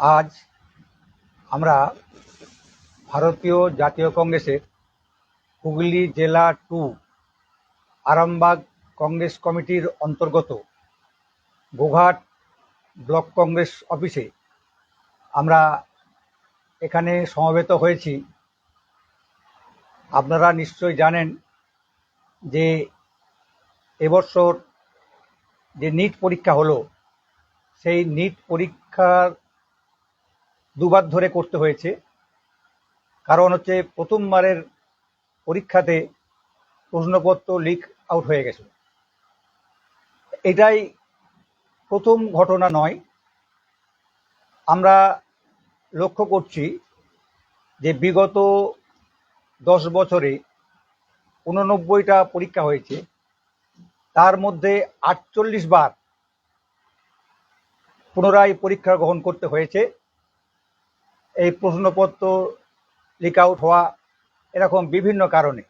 আজ আমরা ভারতীয় জাতীয় কংগ্রেসের হুগলি জেলা 2 আরামবাগ কংগ্রেস কমিটির অন্তর্গত গোঘাট ব্লক কংগ্রেস অফিসে আমরা এখানে সমবেত হয়েছি। আপনারা নিশ্চয়ই জানেন যে এবছর যে নিট পরীক্ষা হলো, সেই নিট পরীক্ষার দুবার ধরে করতে হয়েছে। কারণ হচ্ছে প্রথমবারের পরীক্ষাতে প্রশ্নপত্র লিক আউট হয়ে গেছে। এটাই প্রথম ঘটনা নয়। আমরা লক্ষ্য করছি যে বিগত 10 বছরে 89টা পরীক্ষা হয়েছে, তার মধ্যে 48 বার পুনরায় পরীক্ষা গ্রহণ করতে হয়েছে। এই প্রশ্নপত্র লিক আউট হওয়া, এরকম বিভিন্ন কারণে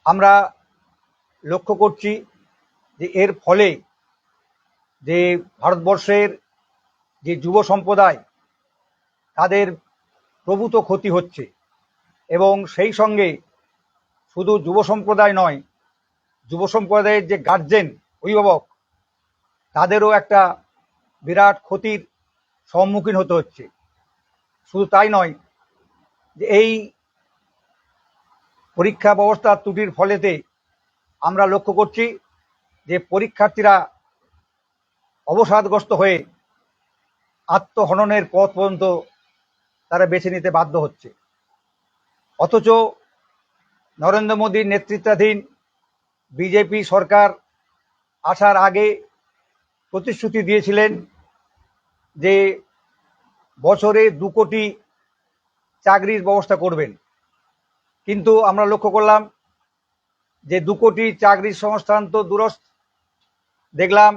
আমরা লক্ষ্য করছি যে এর ফলে যে ভারতবর্ষের যে যুব সম্প্রদায়, তাদের প্রভূত ক্ষতি হচ্ছে। এবং সেই সঙ্গে শুধু যুব সম্প্রদায় নয়, যুব সম্প্রদায়ের যে গার্জেন, অভিভাবক, তাদেরও একটা বিরাট ক্ষতির সম্মুখীন হতে হচ্ছে। শুধু তাই নয়, যে এই পরীক্ষা ব্যবস্থার ত্রুটির ফলেতে আমরা লক্ষ্য করছি যে পরীক্ষার্থীরা অবসাদগ্রস্ত হয়ে আত্মহননের পথ পর্যন্ত তারা বেছে নিতে বাধ্য হচ্ছে। অথচ নরেন্দ্র মোদীর নেতৃত্বাধীন বিজেপি সরকার আসার আগে প্রতিশ্রুতি দিয়েছিলেন যে বছরে 2 কোটি চাকরির ব্যবস্থা করবেন। কিন্তু আমরা লক্ষ্য করলাম যে 2 কোটি চাকরির সংস্থান তো দূরস্থ। দেখলাম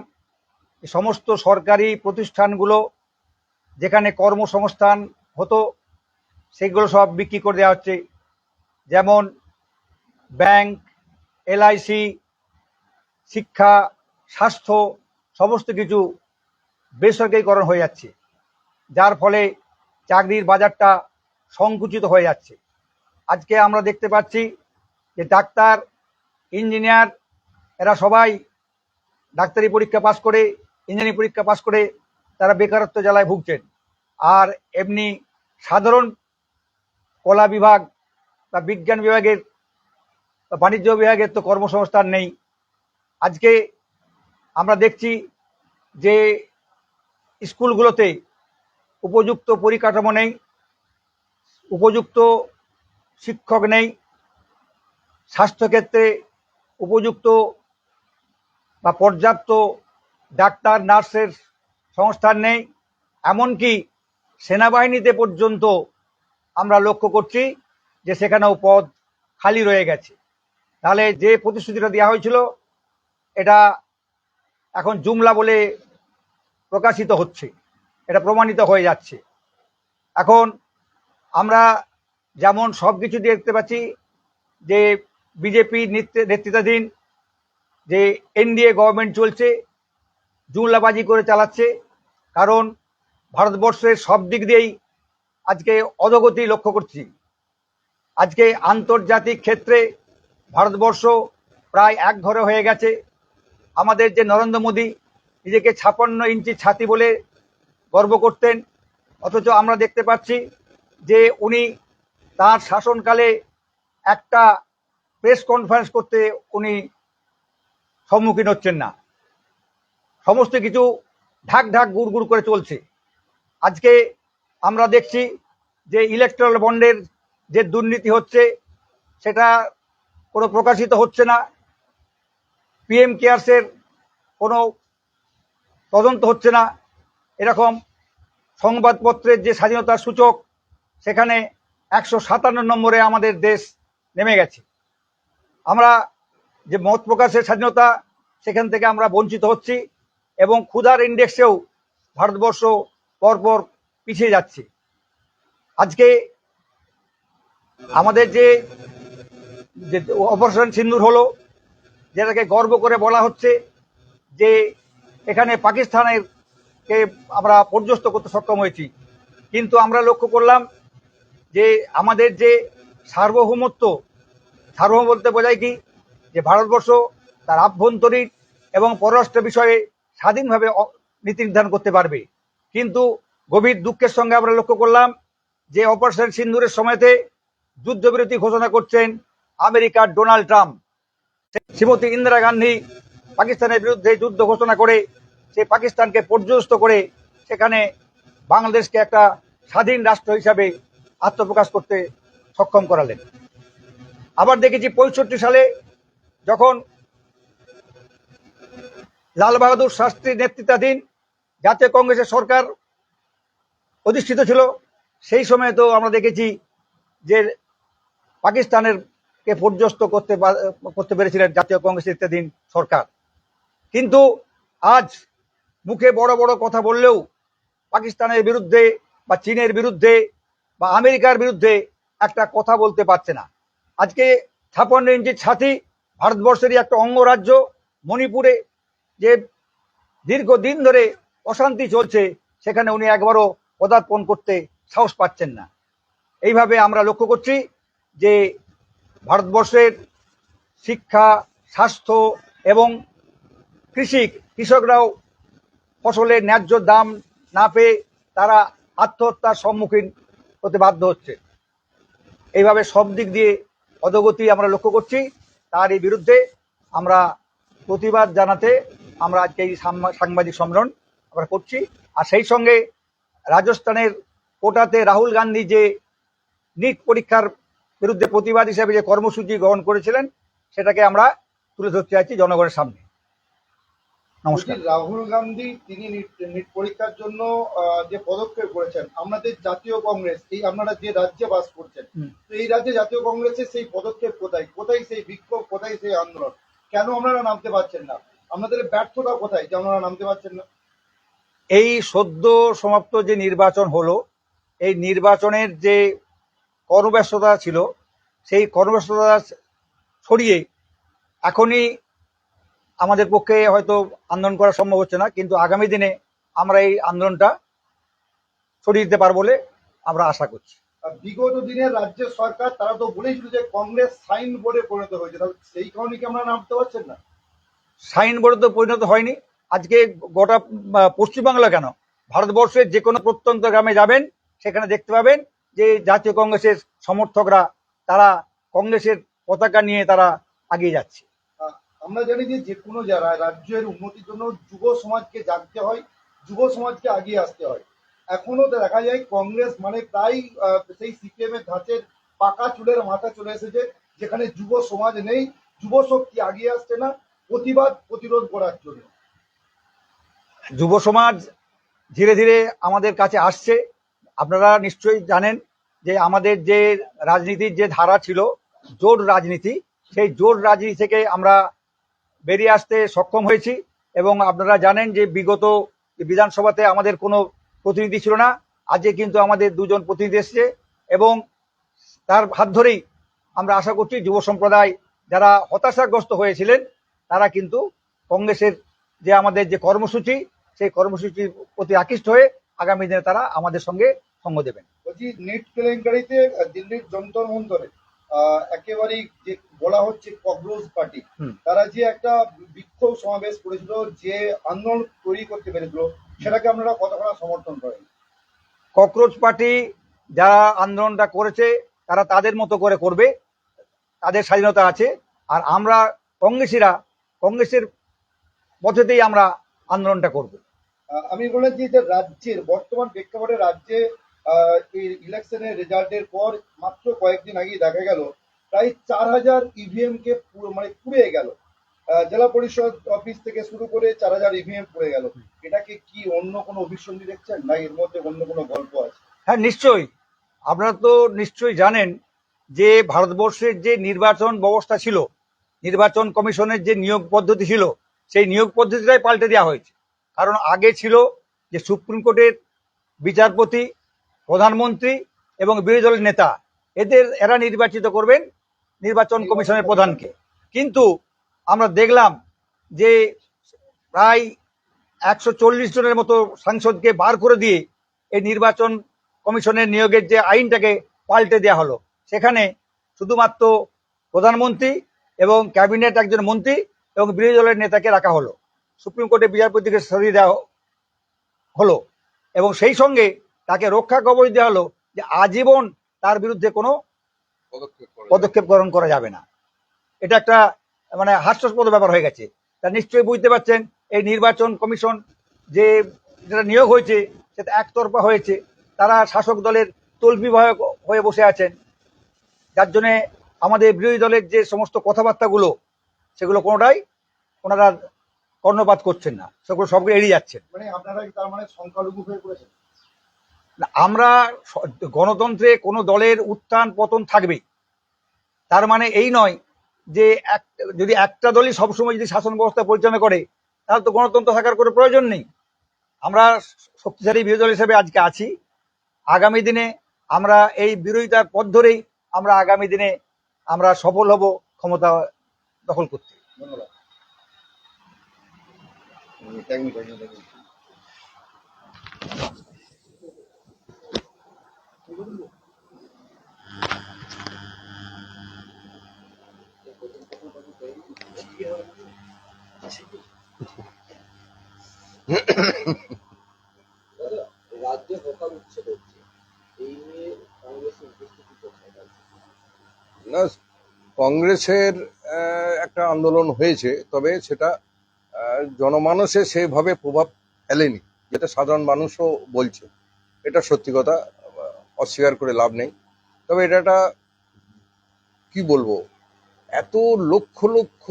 সমস্ত সরকারি প্রতিষ্ঠানগুলো যেখানে কর্মসংস্থান হতো, সেগুলো সব বিক্রি করে দেওয়া হচ্ছে। যেমন ব্যাংক, এলআইসি, শিক্ষা, স্বাস্থ্য, সমস্ত কিছু বেসরকারিকরণ হয়ে যাচ্ছে, যার ফলে চাকরির বাজারটা সংকুচিত হয়ে যাচ্ছে। আজকে আমরা দেখতে পাচ্ছি যে ডাক্তার, ইঞ্জিনিয়ার, এরা সবাই ডাক্তারি পরীক্ষা পাশ করে, ইঞ্জিনিয়ারিং পরীক্ষা পাশ করে তারা বেকারত্ব জ্বালায় ভুগছেন। আর এমনি সাধারণ কলা বিভাগ বা বিজ্ঞান বিভাগের বা বাণিজ্য বিভাগের তো কর্মসংস্থান নেই। আজকে আমরা দেখছি যে স্কুলগুলোতে উপযুক্ত পরিকাঠামো নেই, উপযুক্ত শিক্ষক নেই, স্বাস্থ্যক্ষেত্রে উপযুক্ত বা পর্যাপ্ত ডাক্তার, নার্সের সংস্থান নেই। এমনকি সেনাবাহিনীতে পর্যন্ত আমরা লক্ষ্য করছি যে সেখানেও পদ খালি রয়ে গেছে। তাহলে যে প্রতিশ্রুতিটা দেওয়া হয়েছিল, এটা এখন জুমলা বলে প্রকাশিত হচ্ছে, এটা প্রমাণিত হয়ে যাচ্ছে। এখন আমরা যেমন সব কিছু দেখতে পাচ্ছি যে বিজেপি নেতৃত্বাধীন যে এনডিএ গভর্নমেন্ট চলছে, জুমলাবাজি করে চালাচ্ছে। কারণ ভারতবর্ষের সব দিক দিয়েই আজকে অধোগতি লক্ষ্য করছি। আজকে আন্তর্জাতিক ক্ষেত্রে ভারতবর্ষ প্রায় একঘরে হয়ে গেছে। আমাদের যে নরেন্দ্র মোদী নিজেকে 56 ইঞ্চি ছাতি বলে গর্ব করতেন, অথচ আমরা দেখতে পাচ্ছি যে উনি তার শাসনকালে একটা প্রেস কনফারেন্স করতে উনি সম্মুখীন হচ্ছেন না। সমস্ত কিছু ঢাক ঢাক গুড় গুড় করে চলছে। আজকে আমরা দেখছি যে ইলেকট্রাল বন্ডের যে দুর্নীতি হচ্ছে, সেটা কোনো প্রকাশিত হচ্ছে না। পিএম কেয়ারসের কোনো তদন্ত হচ্ছে না। এরকম সংবাদপত্রের যে স্বাধীনতার সূচক, সেখানে 157 নম্বরে আমাদের দেশ নেমে গেছে। আমরা যে মত প্রকাশের স্বাধীনতা, সেখান থেকে আমরা বঞ্চিত হচ্ছি। এবং ক্ষুধার ইন্ডেক্সেও ভারতবর্ষ পরপর পিছিয়ে যাচ্ছে। আজকে আমাদের যে অপারেশন সিন্দুর হলো, যেটাকে গর্ব করে বলা হচ্ছে যে এখানে পাকিস্তানের কে আমরা পর্যস্ত করতে সক্ষম হয়েছি, কিন্তু আমরা লক্ষ্য করলাম যে আমাদের যে সার্বভৌমত্ব বলতে বোঝায় কি, যে ভারতবর্ষ তার আভ্যন্তরীণ এবং পররাষ্ট্র বিষয়ে স্বাধীনভাবে নীতি নির্ধারণ করতে পারবে। কিন্তু গভীর দুঃখের সঙ্গে আমরা লক্ষ্য করলাম যে অপারেশন সিন্দুরের সময়তে যুদ্ধবিরতি ঘোষণা করছেন আমেরিকার ডোনাল্ড ট্রাম্প। শ্রীমতী ইন্দিরা গান্ধী পাকিস্তানের বিরুদ্ধে যুদ্ধ ঘোষণা করে সে পাকিস্তানকে পর্যস্ত করে সেখানে বাংলাদেশকে একটা স্বাধীন রাষ্ট্র হিসাবে আত্মপ্রকাশ করতে সক্ষম করালেন। আবার দেখেছি 65 সালে যখন লাল বাহাদুর শাস্ত্রীর নেতৃত্বাধীন জাতীয় কংগ্রেসের সরকার অধিষ্ঠিত ছিল, সেই সময় তো আমরা দেখেছি যে পাকিস্তানের কে পর্যস্ত করতে পেরেছিলেন জাতীয় কংগ্রেস নেতৃত্বাধীন সরকার। কিন্তু আজ মুখে বড় বড় কথা বললেও পাকিস্তানের বিরুদ্ধে বা চীনের বিরুদ্ধে বা আমেরিকার বিরুদ্ধে একটা কথা বলতে পারছে না। আজকে 56 ইঞ্চির ছাতি ভারতবর্ষেরই একটা অঙ্গরাজ্য মণিপুরে যে দীর্ঘদিন ধরে অশান্তি চলছে, সেখানে উনি একবারও পদার্পণ করতে সাহস পাচ্ছেন না। এইভাবে আমরা লক্ষ্য করছি যে ভারতবর্ষের শিক্ষা, স্বাস্থ্য এবং কৃষকরাও ফসলের ন্যায্য দাম না পেয়ে তারা আত্মহত্যার সম্মুখীন হতে বাধ্য হচ্ছে। এইভাবে সব দিক দিয়ে অধোগতি আমরা লক্ষ্য করছি। তার এই বিরুদ্ধে আমরা প্রতিবাদ জানাতে আমরা আজকে এই সাংবাদিক সম্মেলন আমরা করছি। আর সেই সঙ্গে রাজস্থানের কোটাতে রাহুল গান্ধী যে নিট পরীক্ষার বিরুদ্ধে প্রতিবাদ হিসেবে যে কর্মসূচি গ্রহণ করেছিলেন, সেটাকে আমরা তুলে ধরতে চাইছি জনগণের সামনে। নমস্কার। রাহুল গান্ধী তিনি নিট পরীক্ষার জন্য যে পদক্ষেপ করেছেন, আমাদের জাতীয় কংগ্রেস এই আপনারা যে রাজ্যে বাস করছেন, তো এই রাজ্যে জাতীয় কংগ্রেসের সেই পদক্ষেপ কোথায়, কোথায় সেই বিক্ষোভ, কোথায় সেই আন্দোলন, কেন আপনারা নামতে পারছেন না? আপনাদের ব্যর্থতা কোথায় যে আপনারা নামতে পারছেন না? এই সদ্য সমাপ্ত যে নির্বাচন হলো, এই নির্বাচনের যে কর্মব্যস্ততা ছিল, সেই কর্মব্যস্ততা ছড়িয়ে এখনই আমাদের পক্ষে হয়তো আন্দোলন করা সম্ভব হচ্ছে না, কিন্তু আগামী দিনে আমরা এই আন্দোলনটা ছড়িয়ে দিতে পারবো বলে আমরা আশা করছি। বিগত দিনের রাজ্য সরকার তারা তো বলেছিল যে কংগ্রেস সাইন বোর্ডে পরিণত হয়েছে, সেই কারণে কি আমরা নামতে পারছেন না? সাইন বোর্ডে তো পরিণত হয়নি। আজকে গোটা পশ্চিমবাংলা কেন, ভারতবর্ষের যে কোনো প্রত্যন্ত গ্রামে যাবেন, সেখানে দেখতে পাবেন যে জাতীয় কংগ্রেসের সমর্থকরা তারা কংগ্রেসের পতাকা নিয়ে তারা এগিয়ে যাচ্ছে। আমরা জানি যে কোনো রাজ্যের উন্নতির জন্য যুব সমাজকে জাগতে হয়, যুব সমাজকে এগিয়ে আসতে হয়। এখনো দেখা যায় কংগ্রেস মানে প্রায় সেই সিপিএম এর ধাঁচের পাকা চুলের মাথা চলে এসেছে, যেখানে যুব সমাজ নেই, যুব শক্তি এগিয়ে আসছে না প্রতিরোধ করার জন্য। যুব সমাজ ধীরে ধীরে আমাদের কাছে আসছে। আপনারা নিশ্চয়ই জানেন যে আমাদের যে রাজনীতির যে ধারা ছিল জোট রাজনীতি, সেই জোট রাজনীতি থেকে আমরা বেরিয়ে আসতে সক্ষম হয়েছি। এবং আপনারা জানেন যে বিগত বিধানসভাতে আমাদের কোনো প্রতিনিধি ছিল না, আজকে কিন্তু আমাদের 2 জন প্রতিনিধি এসেছে এবং তার হাত ধরেই আমরা আশা করছি যুব সম্প্রদায় যারা হতাশাগ্রস্ত হয়েছিলেন, তারা কিন্তু কংগ্রেসের যে আমাদের যে কর্মসূচি, সেই কর্মসূচির প্রতি আকৃষ্ট হয়ে আগামী দিনে তারা আমাদের সঙ্গে সঙ্গ দেবেন। বলছি, নেট কেলেঙ্কারিতে দিল্লির যন্তর মন্তরে একেবারেই যে বলা হচ্ছে ককরোচ পার্টি, তারা যে একটা বিক্ষোভ সমাবেশ করেছিল, যে আন্দোলন তৈরি করতে পেরেছিল, সেটাকে আপনারা কতটা সমর্থন করেন? ককরোচ পার্টি যারা আন্দোলনটা করেছে তারা তাদের মতো করে করবে, তাদের স্বাধীনতা আছে। আর আমরা কংগ্রেসীরা কংগ্রেসের পদ্ধতিতেই আমরা আন্দোলনটা করব। আমি বলেছি যে রাজ্যের বর্তমান প্রেক্ষাপটে রাজ্যে এই ইলেকশনের রেজাল্টের পর মাত্র কয়েকদিন আগেই দেখা গেল প্রায় 4000 ইভিএম কে মানে পুড়ে গেল। জেলা পরিষদ অফিস থেকে শুরু করে 4000 ইভিএম পুড়ে গেল। এটাকে কি অন্য কোনো অভিসন্ধি দেখছেন, না এর মধ্যে অন্য কোনো গল্প আছে? হ্যাঁ, নিশ্চয়ই। আপনারা তো নিশ্চয়ই জানেন যে ভারতবর্ষের যে নির্বাচন ব্যবস্থা ছিল, নির্বাচন কমিশনের যে নিয়োগ পদ্ধতি ছিল, সেই নিয়োগ পদ্ধতিটাই পাল্টে দেওয়া হয়েছে। কারণ আগে ছিল যে সুপ্রিম কোর্টের বিচারপতি, প্রধানমন্ত্রী এবং বিরোধী দলের নেতা, এরা নির্বাচিত করবেন নির্বাচন কমিশনের প্রধানকে। কিন্তু আমরা দেখলাম যে প্রায় 140 জনের মতো সাংসদকে বার করে দিয়ে এই নির্বাচন কমিশনের নিয়োগের যে আইনটাকে পাল্টে দেওয়া হলো। সেখানে শুধুমাত্র প্রধানমন্ত্রী এবং ক্যাবিনেট একজন মন্ত্রী এবং বিরোধী দলের নেতাকে রাখা হলো, সুপ্রিম কোর্টে বিচারপতিকে সরিয়ে দেওয়া হলো এবং সেই সঙ্গে তাকে রক্ষা কবচ দেওয়া হলো যে আজীবন তার বিরুদ্ধে কোনো পদক্ষেপ গ্রহণ করা যাবে না। এটা একটা মানে হাস্যাস্পদ ব্যাপার হয়ে গেছে। তা নিশ্চয়ই বুঝতে পারছেন এই নির্বাচন কমিশন যে যেটা নিয়োগ হয়েছে সেটা একতরফা হয়েছে। তারা শাসক দলের তল্পি হয়ে বসে আছেন, যার জন্যে আমাদের বিরোধী দলের যে সমস্ত কথাবার্তাগুলো সেগুলো কোনোটাই ওনারা কর্ণপাত করছেন না, সেগুলো সবগুলো এড়িয়ে যাচ্ছেন। মানে আপনারা তার মানে সংখ্যালঘু হয়ে পড়েছেন। আমরা গণতন্ত্রে কোনো দলের উত্থান পতন থাকবেই, তার মানে এই নয় যে যদি একটা দলই সবসময় যদি শাসন ব্যবস্থা পরিচালনা করে তাহলে তো গণতন্ত্র থাকার কোনো প্রয়োজন নেই। আমরা শক্তিশালী বিরোধী দল হিসেবে আজকে আছি, আগামী দিনে আমরা এই বিরোধিতার পথ ধরেই আমরা আগামী দিনে আমরা সফল হব ক্ষমতা দখল করতে। ধন্যবাদ। রাজ্যে হকার উচ্ছেদ হচ্ছে, এই নিয়ে কংগ্রেসের উপস্থিতি কোথায়? না, কংগ্রেসের একটা আন্দোলন হয়েছে, তবে সেটা জনমানসে সেভাবে প্রভাব ফেলেনি, যেটা সাধারণ মানুষও বলছে। এটা সত্যি কথা, অস্বীকার করে লাভ নেই। তবে এটা একটা কি বলবো, এত লক্ষ লক্ষ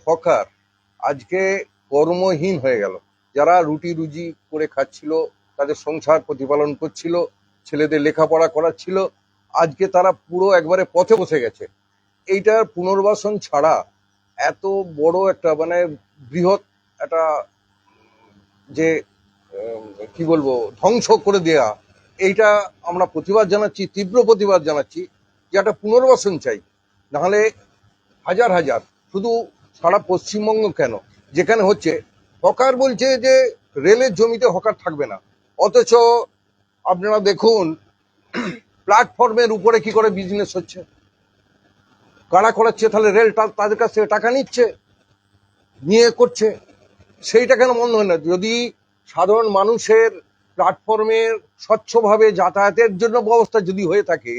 হকার আজকে কর্মহীন হয়ে গেল। যারা রুটি রুজি করে খাচ্ছিল, তাদের সংসার প্রতিপালন করছিল, ছেলেদের লেখাপড়া করাচ্ছিল, আজকে তারা পুরো একবারে পথে বসে গেছে। এইটার পুনর্বাসন ছাড়া এত বড় একটা মানে বৃহৎ একটা যে কি বলবো ধ্বংস করে দেয়া, এইটা আমরা প্রতিবাদ জানাচ্ছি, তীব্র প্রতিবাদ জানাচ্ছি যে একটা পুনর্বাসন চাই। নাহলে হাজার হাজার, শুধু সারা পশ্চিমবঙ্গ কেন, যেখানে হচ্ছে হকার বলছে যে রেলের জমিতে হকার থাকবে না, অথচ আপনারা দেখুন প্ল্যাটফর্মের উপরে কি করে বিজনেস হচ্ছে, কারা করাচ্ছে, তাহলে রেল তাদের কাছ থেকে টাকা নিচ্ছে, নিয়ে করছে। সেইটা কেন বন্ধ হয় না? যদি সাধারণ মানুষের প্ল্যাটফর্মের স্বচ্ছভাবে যাতায়াতের জন্য ব্যবস্থা যদি হয়ে থাকে,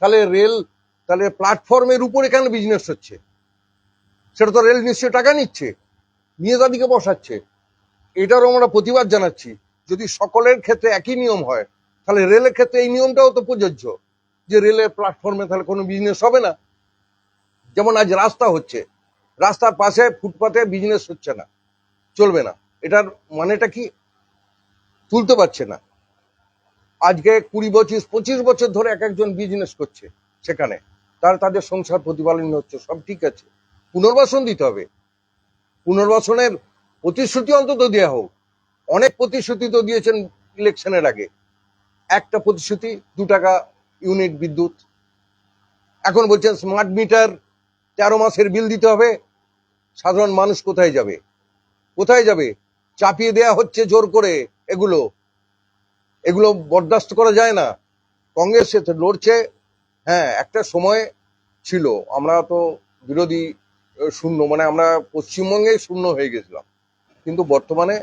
তাহলে প্ল্যাটফর্মের উপরে কেন বিজনেস হচ্ছে? সেটা তো রেল নিশ্চয়ই টাকা নিচ্ছে, নিয়ে তাদেরকে বসাচ্ছে। এটারও আমরা প্রতিবাদ জানাচ্ছি। যদি সকলের ক্ষেত্রে একই নিয়ম হয়, তাহলে রেলের ক্ষেত্রে এই নিয়মটাও তো প্রযোজ্য, যে রেলের প্ল্যাটফর্মে তাহলে কোনো বিজনেস হবে না। যেমন আজ রাস্তা হচ্ছে, রাস্তার পাশে ফুটপাতে বিজনেস হচ্ছে না, চলবে না। এটার মানেটা কি? তুলতে পারছে না। আজকে 20-25 বছর ধরে এক একজন বিজনেস করছে সেখানে, তাদের সংসার প্রতিপালন হচ্ছে, সব ঠিক আছে। পুনর্বাসন দিতে হবে, পুনর্বাসনের প্রতিশ্রুতি অন্তত দেওয়া হোক। অনেক প্রতিশ্রুতি তো দিয়েছেন ইলেকশনের আগে, একটা প্রতিশ্রুতি 2 টাকা ইউনিট বিদ্যুৎ, এখন বলছেন স্মার্ট মিটার, 13 মাসের বিল দিতে হবে। সাধারণ মানুষ কোথায় যাবে? কোথায় যাবে? চাপিয়ে দেয়া হচ্ছে জোর করে। এগুলো বরদাস্ত করা যায় না। কংগ্রেস লড়ছে। হ্যাঁ, একটা সময় ছিল আমরা তো বিরোধী শূন্য, মানে আমরা পশ্চিমবঙ্গে শূন্য হয়ে গেছিলাম, কিন্তু বর্তমানে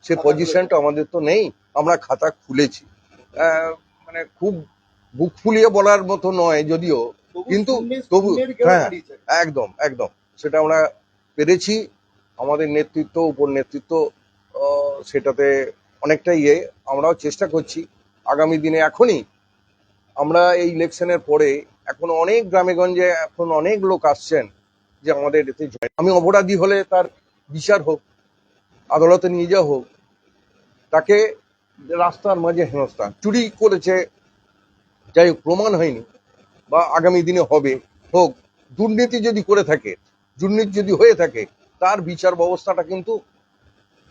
সে পজিশনটা আমাদের তো নেই। আমরা খাতা খুলেছি, মানে খুব বুক ফুলিয়ে বলার মতো নয় যদিও, কিন্তু তবু হ্যাঁ, একদম একদম সেটা আমরা পেরেছি। আমাদের নেতৃত্ব, উপর নেতৃত্ব সেটাতে অনেকটা আমরাও চেষ্টা করছি আগামী দিনে। এখনই আমরা এই ইলেকশনের পরে এখন অনেক গ্রামে গঞ্জে এখন অনেক লোক আসছেন যে আমাদের এতে আমি অপরাধী হলে তার বিচার হোক, আদালতে নিয়ে যাওয়া হোক, তাকে রাস্তার মাঝে হেনস্থা, চুরি করেছে যাই হোক প্রমাণ হয়নি বা আগামী দিনে হোক, দুর্নীতি যদি করে থাকে, দুর্নীতি যদি হয়ে থাকে, তার বিচার ব্যবস্থাটা কিন্তু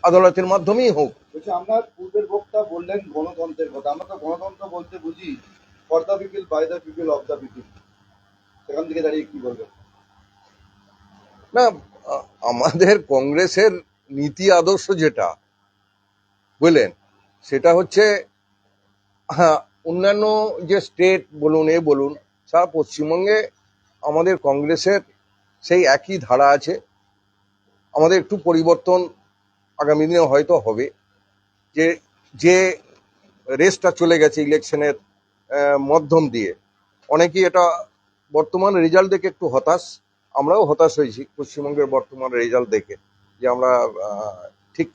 আদালতের মাধ্যমেই হোক। আমরা পূর্বের বক্তা বললেন গণতন্ত্রের কথা, আমরা তো গণতন্ত্র বলতে বুঝি for the people, by the people, of the people. সেখান থেকে দাঁড়িয়ে কি বলবেন? না, আমাদের কংগ্রেসের নীতি আদর্শ যেটা, বুঝলেন, সেটা হচ্ছে হ্যাঁ, অন্যান্য যে স্টেট বলুন বলুন, সারা পশ্চিমবঙ্গে আমাদের কংগ্রেসের সেই একই ধারা আছে। আমাদের একটু পরিবর্তন আগামী দিনে হয়তো হবে, যে যে রেসটা চলে গেছে ইলেকশনের মাধ্যম দিয়ে, অনেকেই এটা বর্তমান রেজাল্ট দেখে একটু হতাশ। আমরাও হতাশ হয়েছি পশ্চিমবঙ্গের বর্তমান রেজাল্ট দেখে, যে আমরা ঠিক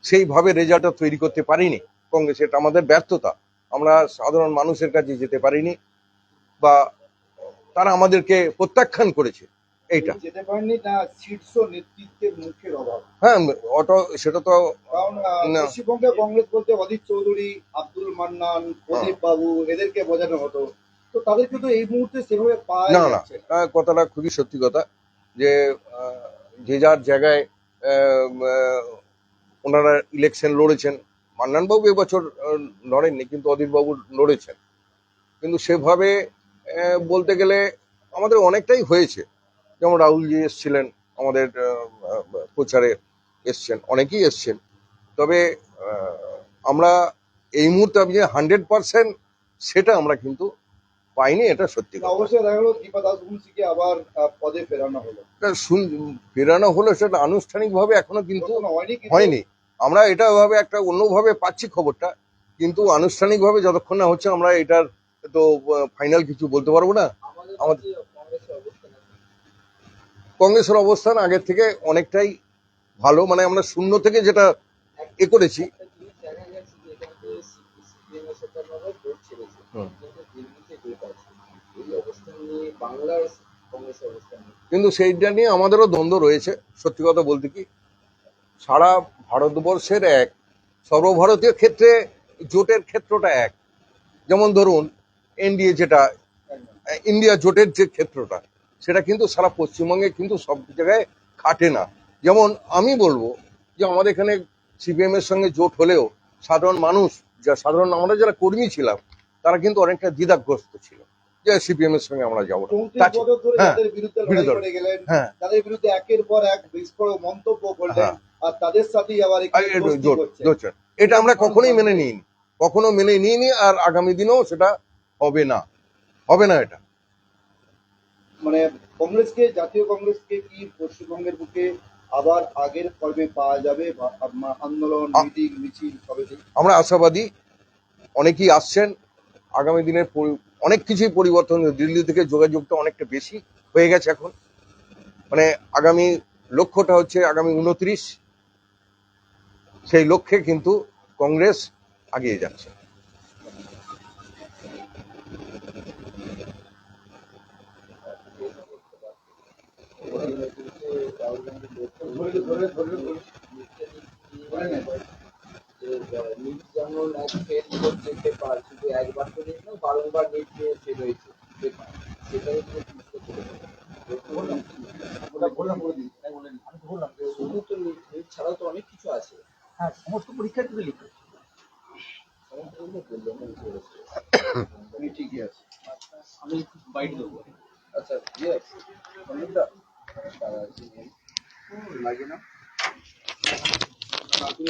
সেইভাবে রেজাল্টটা তৈরি করতে পারিনি। কংগ্রেস, এটা আমাদের ব্যর্থতা। আমরা সাধারণ মানুষের কাছে যেতে পারিনি, বা তারা আমাদেরকে প্রত্যাখ্যান করেছে। এইটা যেতে পারেননি না, শীর্ষ নেতৃত্বের মুখের অভাব। হ্যাঁ, সেটা তো কারণ না। পশ্চিমবঙ্গে কংগ্রেস বলতে অধীর চৌধুরী, আব্দুল মান্নান, প্রদীপ বাবু এদেরকে বোঝানো হতো, তো তাদেরকে তো এই মুহূর্তে সেভাবে পাওয়া না না, যাচ্ছে না। কথাটা খুবই সত্যি কথা, যে যে যার জায়গায় ওনারা ইলেকশন লড়েছেন। মান্নানবাবু এবছর লড়েননি, কিন্তু অধীরবাবু লড়েছেন। কিন্তু সেভাবে বলতে গেলে আমাদের অনেকটাই হয়েছে। যেমন রাহুলজি এসছিলেন আমাদের প্রচারে, এসছেন, অনেকেই এসছেন। তবে আমরা এই মুহূর্তে আমি যে 100% সেটা আমরা কিন্তু পাইনি, এটা সত্যি কথা। অবশ্যই দেখা গেল দীপা দাসবংশীকে আবার পদে ফেরানো হলো, এটা ফেরানো হলো, সেটা আনুষ্ঠানিকভাবে এখনো কিন্তু এখনো হয়নি, কিন্তু হয়নি। আমরা এটা ভাবে একটা অন্যভাবে পাচ্ছি খবরটা, কিন্তু আনুষ্ঠানিকভাবে যতক্ষণ না হচ্ছে আমরা এটার তো ফাইনাল কিছু বলতে পারবো না। আমাদের আমাদের রাজ্যে কংগ্রেসের অবস্থান আছে। কংগ্রেসের অবস্থান আগের থেকে অনেকটাই ভালো, মানে আমরা শূন্য থেকে যেটা করেছি। একটা জিনিস দেখা গেছে যে এখানে সিপিএম এর সাথে আমরা ভোট ছেড়েছি, হুম। কিন্তু দিল্লিতে জোট আছে। এই অবস্থান নিয়ে বাংলার কংগ্রেসের অবস্থান নিয়ে কিন্তু সেইটা নিয়ে আমাদেরও দ্বন্দ্ব রয়েছে। সত্যি কথা বলতে কি, সারা ভারতবর্ষের এক, সর্বভারতীয় ক্ষেত্রে জোটের ক্ষেত্রটা এক। যেমন ধরুন এনডিএ, যেটা ইন্ডিয়া জোটের যে ক্ষেত্রটা, সেটা কিন্তু সারা পশ্চিমবঙ্গে কিন্তু সব জায়গায় খাটে না। যেমন আমি বলবো যে আমাদের এখানে সিপিএম এর সঙ্গে জোট হলেও সাধারণ মানুষ, আমরা যারা কর্মী ছিলাম, তারা কিন্তু অনেকটা দ্বিধাগ্রস্ত ছিল যে সিপিএম এর সঙ্গে আমরা যাবো না। 34 বছর ধরে হ্যাঁ, যাদের বিরুদ্ধে লড়াই বিরোধী দল। করে গেলেন, হ্যাঁ তাদের বিরুদ্ধে একের পর এক বিস্ফোরক মন্তব্য করলেন, হ্যাঁ, আর তাদের সাথেই আবার আর এখানে এটা দোস্তি জোট করছে। জোট এটা আমরা কখনোই মেনে নিইনি, কখনো মেনে নিইনি, আর আগামী দিনেও সেটা হবে না, হবে না এটা। মানে কংগ্রেসকে, জাতীয় কংগ্রেসকে কি পশ্চিমবঙ্গের বুকে আবার আগের পর্বে পাওয়া যাবে? আন্দোলন, মিটিং, মিছিল সবেতেই আমরা আশাবাদী, অনেকেই আসছেন। আগামী দিনের অনেক কিছুই পরিবর্তন, দিল্লি থেকে যোগাযোগটা অনেকটা বেশি হয়ে গেছে এখন। মানে আগামী লক্ষ্যটা হচ্ছে আগামী 29, সেই লক্ষ্যে কিন্তু কংগ্রেস এগিয়ে যাচ্ছে। রাহুল গান্ধী নিট যেমন এক ফেল করছে পেপার, শুধু একবার তো নিট নয়, বারংবার নিট নিয়ে ফেল হয়েছে পেপার, সেটাই নিয়ে শুধু তো নিট ছাড়াও তো অনেক কিছু আছে। হ্যাঁ, সমস্ত পরীক্ষায় তুমি লিখো। সমস্ত কিছু বললো না করেছে। আমি ঠিকই আছে। আমি বাইট দেবো। আচ্ছা ইয়েস অনেকটা তারা লাগে না? আছে